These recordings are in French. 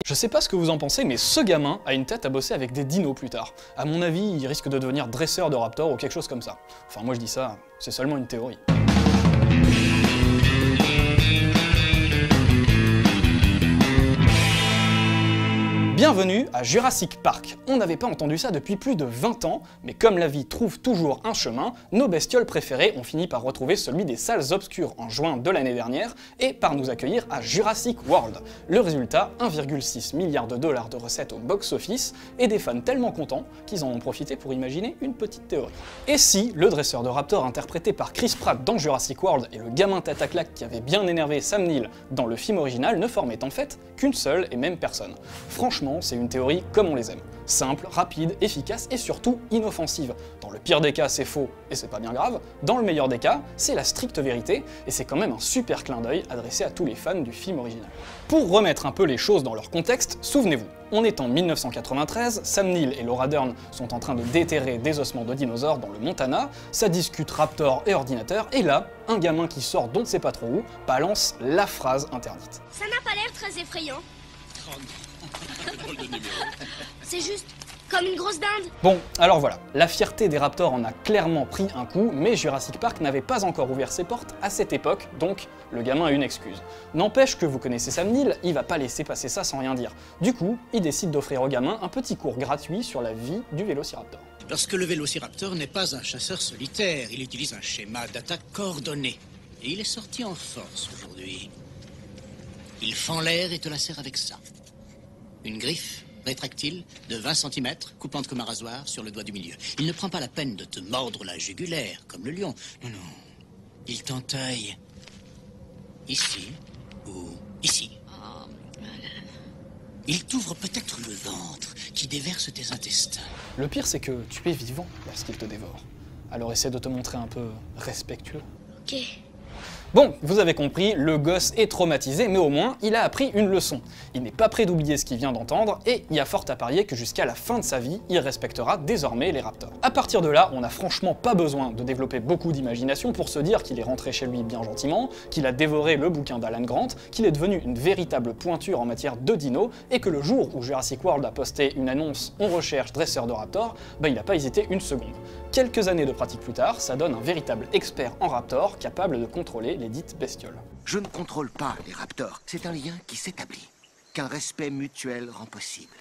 Je sais pas ce que vous en pensez, mais ce gamin a une tête à bosser avec des dinos plus tard. À mon avis, il risque de devenir dresseur de raptor ou quelque chose comme ça. Enfin, moi je dis ça, c'est seulement une théorie. Bienvenue à Jurassic Park. On n'avait pas entendu ça depuis plus de 20 ans, mais comme la vie trouve toujours un chemin, nos bestioles préférées ont fini par retrouver celui des salles obscures en juin de l'année dernière et par nous accueillir à Jurassic World. Le résultat, 1,6 milliard de dollars de recettes au box-office et des fans tellement contents qu'ils en ont profité pour imaginer une petite théorie. Et si le dresseur de raptor interprété par Chris Pratt dans Jurassic World et le gamin tête à claque qui avait bien énervé Sam Neill dans le film original ne formaient en fait qu'une seule et même personne? Franchement, c'est une théorie comme on les aime. Simple, rapide, efficace et surtout inoffensive. Dans le pire des cas, c'est faux et c'est pas bien grave. Dans le meilleur des cas, c'est la stricte vérité et c'est quand même un super clin d'œil adressé à tous les fans du film original. Pour remettre un peu les choses dans leur contexte, souvenez-vous, on est en 1993, Sam Neill et Laura Dern sont en train de déterrer des ossements de dinosaures dans le Montana, ça discute raptor et ordinateur, et là, un gamin qui sort d'on ne sait pas trop où balance la phrase interdite. Ça n'a pas l'air très effrayant. C'est juste comme une grosse dinde. Bon, alors voilà, la fierté des raptors en a clairement pris un coup, mais Jurassic Park n'avait pas encore ouvert ses portes à cette époque, donc le gamin a une excuse. N'empêche que vous connaissez Sam Neill, il va pas laisser passer ça sans rien dire. Du coup, il décide d'offrir au gamin un petit cours gratuit sur la vie du vélociraptor. Parce que le vélociraptor n'est pas un chasseur solitaire, il utilise un schéma d'attaque coordonné. Et il est sorti en force aujourd'hui. Il fend l'air et te lacère avec ça. Une griffe rétractile de 20 cm, coupante comme un rasoir, sur le doigt du milieu. Il ne prend pas la peine de te mordre la jugulaire, comme le lion. Non, non. Il t'entaille. Ici ou ici. Il t'ouvre peut-être le ventre, qui déverse tes intestins. Le pire, c'est que tu es vivant lorsqu'il te dévore. Alors essaie de te montrer un peu respectueux. Ok. Bon, vous avez compris, le gosse est traumatisé, mais au moins, il a appris une leçon. Il n'est pas prêt d'oublier ce qu'il vient d'entendre, et il y a fort à parier que jusqu'à la fin de sa vie, il respectera désormais les raptors. À partir de là, on n'a franchement pas besoin de développer beaucoup d'imagination pour se dire qu'il est rentré chez lui bien gentiment, qu'il a dévoré le bouquin d'Alan Grant, qu'il est devenu une véritable pointure en matière de dino, et que le jour où Jurassic World a posté une annonce « On recherche dresseur de raptors », il n'a pas hésité une seconde. Quelques années de pratique plus tard, ça donne un véritable expert en raptors capable de contrôler les dites bestioles. Je ne contrôle pas les raptors, c'est un lien qui s'établit, qu'un respect mutuel rend possible.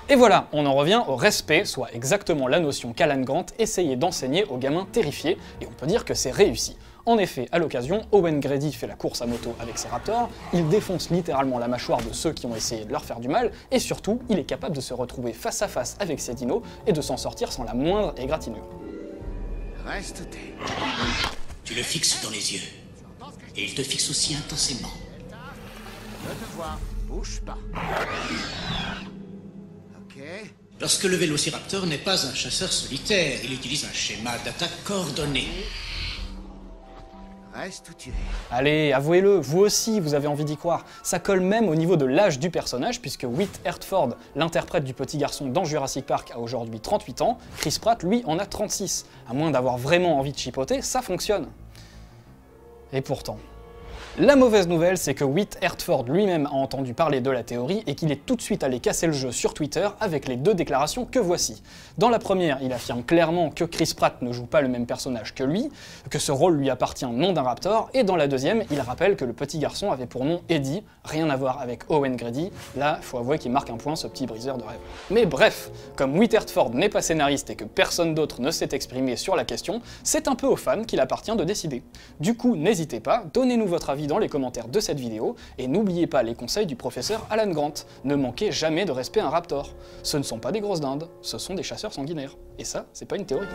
Et voilà, on en revient au respect, soit exactement la notion qu'Alan Grant essayait d'enseigner aux gamins terrifiés, et on peut dire que c'est réussi. En effet, à l'occasion, Owen Grady fait la course à moto avec ses raptors, il défonce littéralement la mâchoire de ceux qui ont essayé de leur faire du mal, et surtout, il est capable de se retrouver face à face avec ses dinos et de s'en sortir sans la moindre égratignure. Reste où t'es. Tu le fixes dans les yeux. Et il te fixe aussi intensément. Je te vois, bouge pas. Ok. Parce que le vélociraptor n'est pas un chasseur solitaire, il utilise un schéma d'attaque coordonné. Reste où tu es. Allez, avouez-le, vous aussi vous avez envie d'y croire. Ça colle même au niveau de l'âge du personnage, puisque Whit Hertford, l'interprète du petit garçon dans Jurassic Park, a aujourd'hui 38 ans, Chris Pratt, lui, en a 36. À moins d'avoir vraiment envie de chipoter, ça fonctionne. Et pourtant... La mauvaise nouvelle, c'est que Whit Hertford lui-même a entendu parler de la théorie et qu'il est tout de suite allé casser le jeu sur Twitter avec les deux déclarations que voici. Dans la première, il affirme clairement que Chris Pratt ne joue pas le même personnage que lui, que ce rôle lui appartient non d'un raptor, et dans la deuxième, il rappelle que le petit garçon avait pour nom Eddie, rien à voir avec Owen Grady. Là, faut avouer qu'il marque un point ce petit briseur de rêve. Mais bref, comme Whit Hertford n'est pas scénariste et que personne d'autre ne s'est exprimé sur la question, c'est un peu aux fans qu'il appartient de décider. Du coup, n'hésitez pas, donnez-nous votre avis dans les commentaires de cette vidéo, et n'oubliez pas les conseils du professeur Alan Grant. Ne manquez jamais de respect à un raptor. Ce ne sont pas des grosses dindes, ce sont des chasseurs sanguinaires. Et ça, c'est pas une théorie.